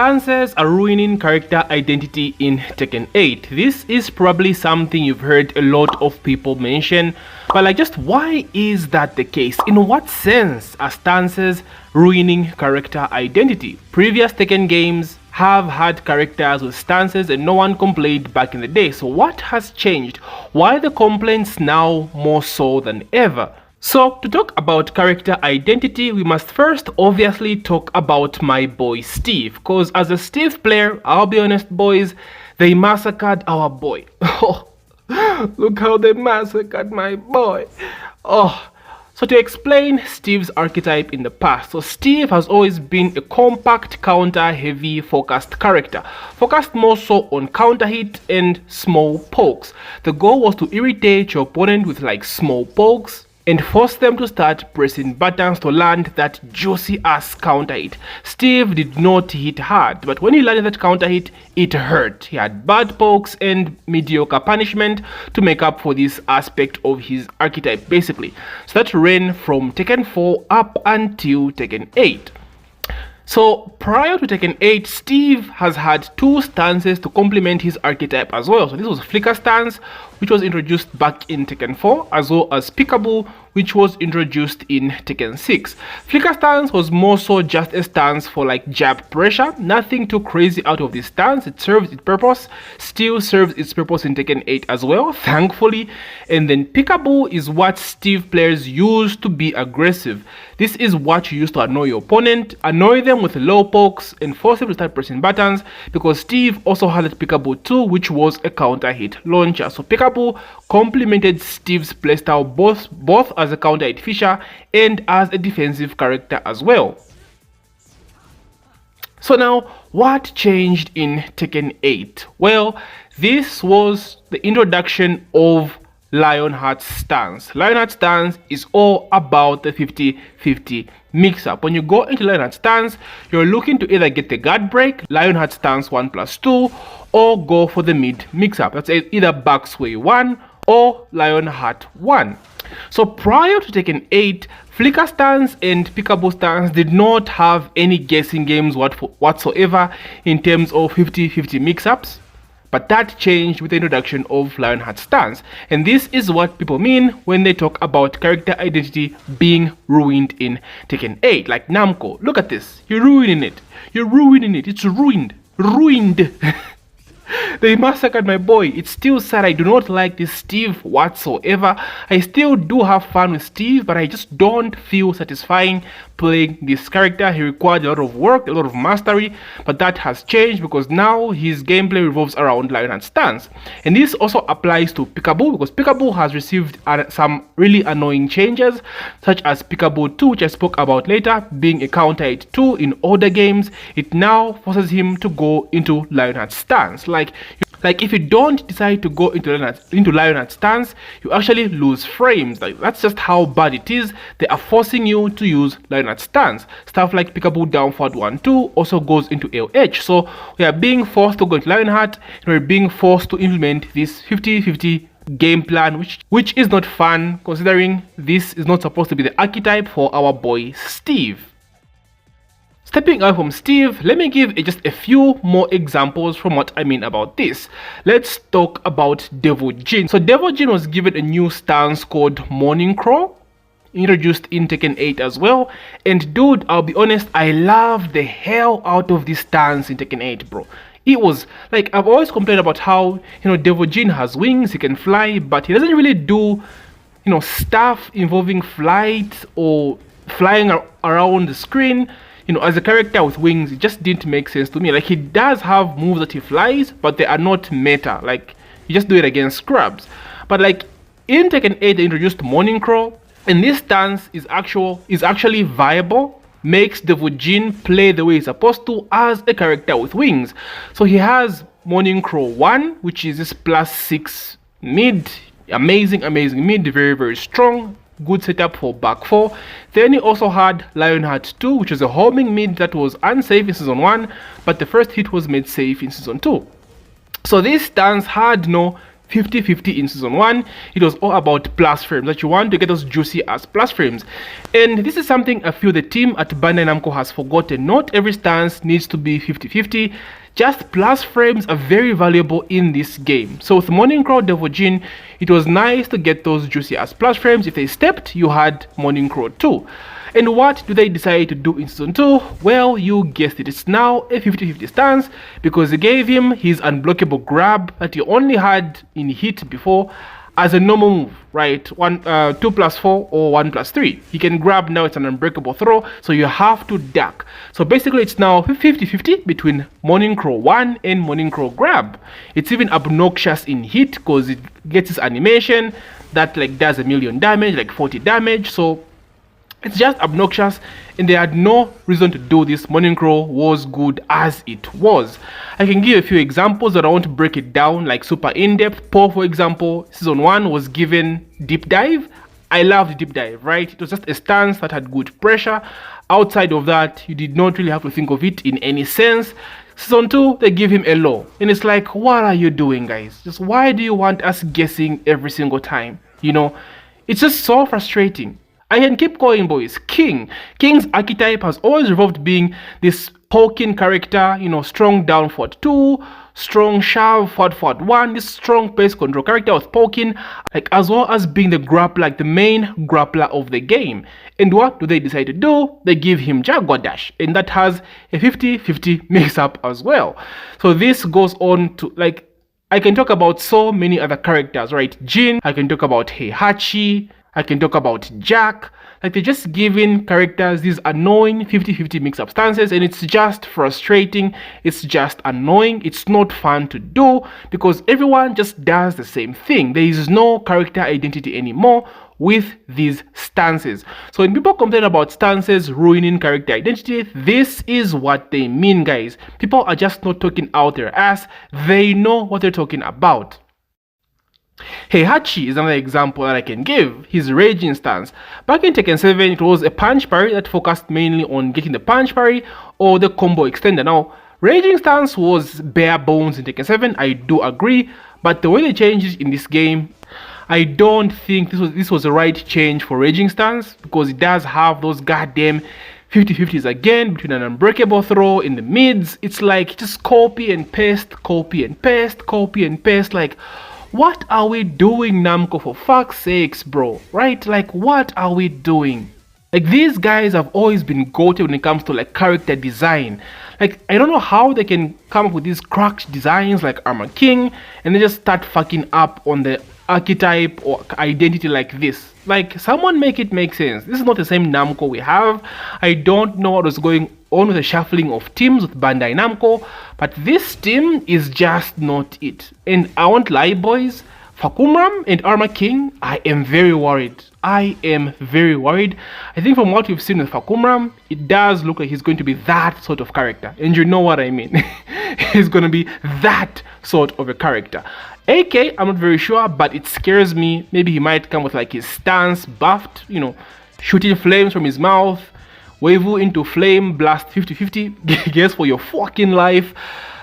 stances are ruining character identity in Tekken 8. This is probably something you've heard a lot of people mention, but like, just why is that the case? In what sense are stances ruining character identity? Previous Tekken games have had characters with stances and no one complained back in the day. So what has changed? Why are the complaints now more so than ever? So to talk about character identity, we must first obviously talk about my boy Steve, because as a Steve player, I'll be honest boys, they massacred our boy. Oh, look how they massacred my boy. Oh, so to explain Steve's archetype in the past, so Steve has always been a compact, counter-heavy focused character, focused more so on counter hit and small pokes. The goal was to irritate your opponent with like small pokes and force them to start pressing buttons to land that juicy ass counter hit. Steve did not hit hard, but when he landed that counter hit, it hurt. He had bad pokes and mediocre punishment to make up for this aspect of his archetype basically. So that ran from Tekken 4 up until Tekken 8. So prior to Tekken 8, Steve has had two stances to complement his archetype as well. So this was Flicker stance, which was introduced back in Tekken 4, as well as Peekaboo, which was introduced in Tekken 6. Flicker stance was more so just a stance for like jab pressure, nothing too crazy out of this stance. It serves its purpose, still serves its purpose in Tekken 8 as well, thankfully. And then Peekaboo is what Steve players use to be aggressive. This is what you use to annoy your opponent, annoy them with low pokes and force them to start pressing buttons, because Steve also had that Peekaboo too, which was a counter hit launcher. So Peekaboo complemented Steve's playstyle both as a counter hit fisher and as a defensive character as well. So now, what changed in Tekken 8? Well, this was the introduction of Lionheart's stance. Lionheart's stance is all about the 50-50 mix-up. When you go into Lionheart's stance, you're looking to either get the guard break, Lionheart stance 1+2, or go for the mid mix-up. That's either back sway 1 or Lionheart 1. So prior to Tekken 8, Flicker stance and Peekaboo stance did not have any guessing games whatsoever in terms of 50-50 mix-ups. But that changed with the introduction of Lionheart stance. And this is what people mean when they talk about character identity being ruined in Tekken 8. Like Namco, look at this. You're ruining it. You're ruining it. It's ruined. Ruined. They massacred my boy. It's still sad. I do not like this Steve whatsoever. I still do have fun with Steve, but I just don't feel satisfying playing this character. He required a lot of work, a lot of mastery, but that has changed because now his gameplay revolves around Lionheart stance. And this also applies to Peekaboo, because Peekaboo has received some really annoying changes, such as Peekaboo 2, which I spoke about later, being a counter hit 2 in older games. It now forces him to go into Lionheart stance. Like if you don't decide to go into Lionheart stance, you actually lose frames. Like, that's just how bad it is. They are forcing you to use Lionheart stance. Stuff like Peekaboo down forward 1-2 also goes into LH. So we are being forced to go into Lionheart, and we're being forced to implement this 50-50 game plan, which is not fun, considering this is not supposed to be the archetype for our boy Steve. Stepping away from Steve, let me give just a few more examples from what I mean about this. Let's talk about Devil Jin. So Devil Jin was given a new stance called Morning Crow, introduced in Tekken 8 as well. And dude, I'll be honest, I love the hell out of this stance in Tekken 8, bro. It was like, I've always complained about how, Devil Jin has wings, he can fly, but he doesn't really do, stuff involving flight or flying around the screen. As a character with wings, it just didn't make sense to me. Like, he does have moves that he flies, but they are not meta. Like, you just do it against scrubs. But like in Tekken 8, they introduced Morning Crow, and this stance is actually viable. Makes Devil Jin play the way he's supposed to as a character with wings. So he has Morning Crow 1, which is this +6 mid, amazing mid, very, very strong. Good setup for back 4. Then he also had Lionheart 2, which is a homing mid that was unsafe in Season 1, but the first hit was made safe in Season 2. So this stance had no 50-50 in season 1. It was all about plus frames, that you want to get those juicy as plus frames. And this is something I feel the team at Bandai Namco has forgotten. Not every stance needs to be 50-50. Just plus frames are very valuable in this game. So with Morning Crow Devil Jin, it was nice to get those juicy as plus frames. If they stepped, you had Morning Crow too. And what do they decide to do in season 2? Well, you guessed it, it's now a 50-50 stance because they gave him his unblockable grab that he only had in hit before as a normal move, right? 2+4 or 1+3. He can grab now, it's an unbreakable throw, so you have to duck. So basically it's now 50-50 between Morning Crow 1 and Morning Crow grab. It's even obnoxious in hit because it gets his animation that like does 1,000,000 damage, like 40 damage, so it's just obnoxious and they had no reason to do this. Morning Crow was good as it was. I can give a few examples that I want to break it down like super in-depth. Paul, for example, season 1 was given deep dive. I loved deep dive, right? It was just a stance that had good pressure. Outside of that, you did not really have to think of it in any sense. Season 2, they give him a low. And it's like, what are you doing, guys? Just why do you want us guessing every single time? You know, it's just so frustrating. I can keep going, boys. King's archetype has always revolved being this poking character, you know, strong down forward 2, strong shove forward 1, this strong pace control character with poking, like as well as being the grappler, like the main grappler of the game. And what do they decide to do? They give him Jaguar Dash, and that has a 50-50 mix-up as well. So this goes on to like, I can talk about so many other characters, right? Jin, I can talk about Heihachi, I can talk about Jack. Like they're just giving characters these annoying 50-50 mix-up stances, and it's just frustrating. It's just annoying. It's not fun to do because everyone just does the same thing. There is no character identity anymore with these stances. So when people complain about stances ruining character identity, this is what they mean, guys. People are just not talking out their ass. They know what they're talking about. Heihachi is another example that I can give. His raging stance. Back in Tekken 7, it was a punch parry that focused mainly on getting the punch parry or the combo extender. Now, raging stance was bare bones in Tekken 7, I do agree, but the way they changed it in this game, I don't think this was the right change for raging stance because it does have those goddamn 50-50s again between an unbreakable throw in the mids. It's like just copy and paste, copy and paste, copy and paste. Like, what are we doing, Namco, for fuck's sakes, bro? Right? Like, what are we doing? Like, these guys have always been goated when it comes to like character design. Like, I don't know how they can come up with these cracked designs like Armor King and they just start fucking up on the archetype or identity like this. Like, someone make it make sense. This is not the same Namco we have. I don't know what was going on with the shuffling of teams with Bandai Namco, but this team is just not it. And I won't lie, boys, Fakumram and Armor King, I am very worried. I am very worried. I think from what we've seen with Fakumram, it does look like he's going to be that sort of character. And you know what I mean. He's going to be that sort of a character. AK, I'm not very sure, but it scares me. Maybe he might come with like his stance buffed, you know, shooting flames from his mouth, Weiwu into flame, blast 50-50, guess for your fucking life.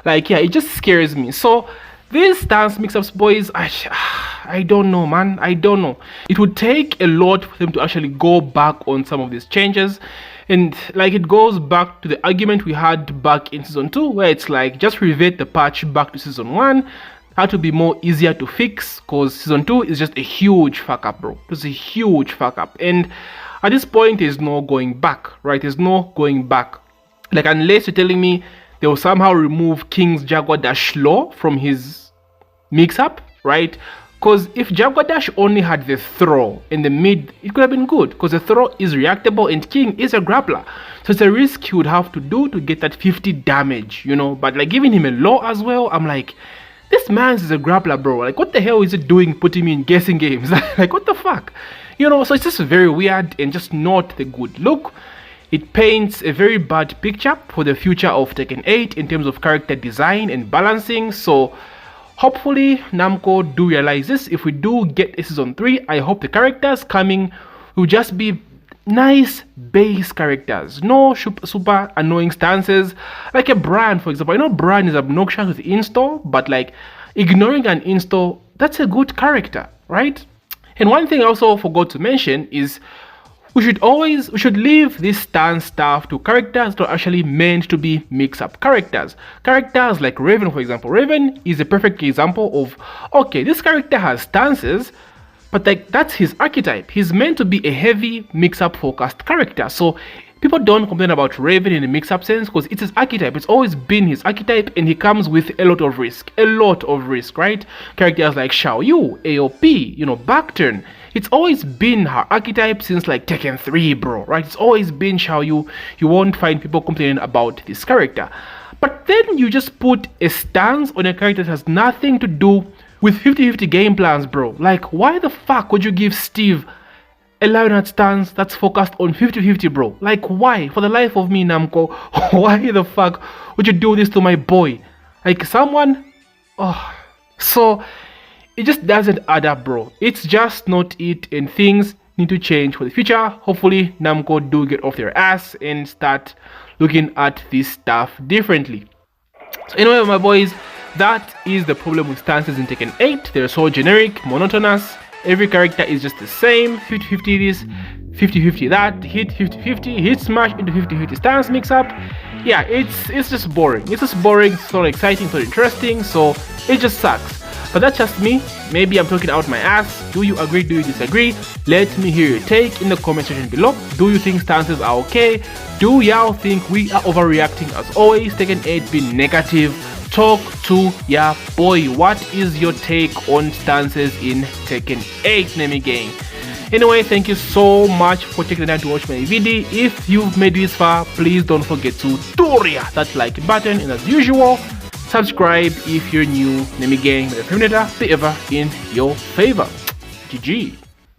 Like, yeah, it just scares me. So, these stance mix-ups, boys, I don't know, man. I don't know. It would take a lot for them to actually go back on some of these changes. And like it goes back to the argument we had back in season 2, where it's like, just revert the patch back to season 1. Had to be more easier to fix because season 2 is just a huge fuck up, bro. It's a huge fuck up. And at this point, there's no going back, right? There's no going back. Like, unless you're telling me they will somehow remove King's Jaguar Dash law from his mix-up, right? Because if Jaguar Dash only had the throw in the mid, it could have been good because the throw is reactable and King is a grappler. So it's a risk he would have to do to get that 50 damage, you know? But like giving him a law as well, I'm like, this man is a grappler, bro. Like, what the hell is it doing putting me in guessing games? Like, what the fuck? You know, so it's just very weird and just not the good look. It paints a very bad picture for the future of Tekken 8 in terms of character design and balancing. So, hopefully, Namco do realize this. If we do get a season 3, I hope the characters coming will just be nice base characters, no super annoying stances like a Bran, for example. I know Bran is obnoxious with install, but like ignoring an install that's a good character, right? And one thing I also forgot to mention is we should leave this stance stuff to characters that are actually meant to be mix-up characters. Characters like Raven, for example. Raven is a perfect example of, okay, this character has stances, but like that's his archetype. He's meant to be a heavy mix-up focused character. So people don't complain about Raven in a mix-up sense because it's his archetype. It's always been his archetype, and he comes with a lot of risk. Right? Characters like Xiao Yu, AOP, Backturn. It's always been her archetype since like Tekken 3, bro, right? It's always been Xiao Yu. You won't find people complaining about this character. But then you just put a stance on a character that has nothing to do with 50-50 game plans, bro. Like, why the fuck would you give Steve a Lionheart stance that's focused on 50-50, bro? Like, why? For the life of me, Namco, why the fuck would you do this to my boy? Like, someone... Oh... So... it just doesn't add up, bro. It's just not it, and things need to change for the future. Hopefully Namco do get off their ass and start looking at this stuff differently. So anyway, my boys, that is the problem with stances in Tekken 8. They're so generic, monotonous. Every character is just the same. 50-50 this, 50-50 that, hit 50-50, hit smash into 50-50 stance mix up. Yeah, it's just boring. It's not exciting, it's not interesting, so it just sucks. But that's just me. Maybe I'm talking out my ass. Do you agree? Do you disagree? Let me hear your take in the comment section below. Do you think stances are okay? Do y'all think we are overreacting as always? Tekken 8 being negative. Talk to ya boy. What is your take on stances in Tekken 8, Nemi gang? Anyway, thank you so much for taking the time to watch my video. If you've made this far, please don't forget to that like button, and as usual, subscribe if you're new. Nemi gang, the Terminator, be ever in your favor. GG.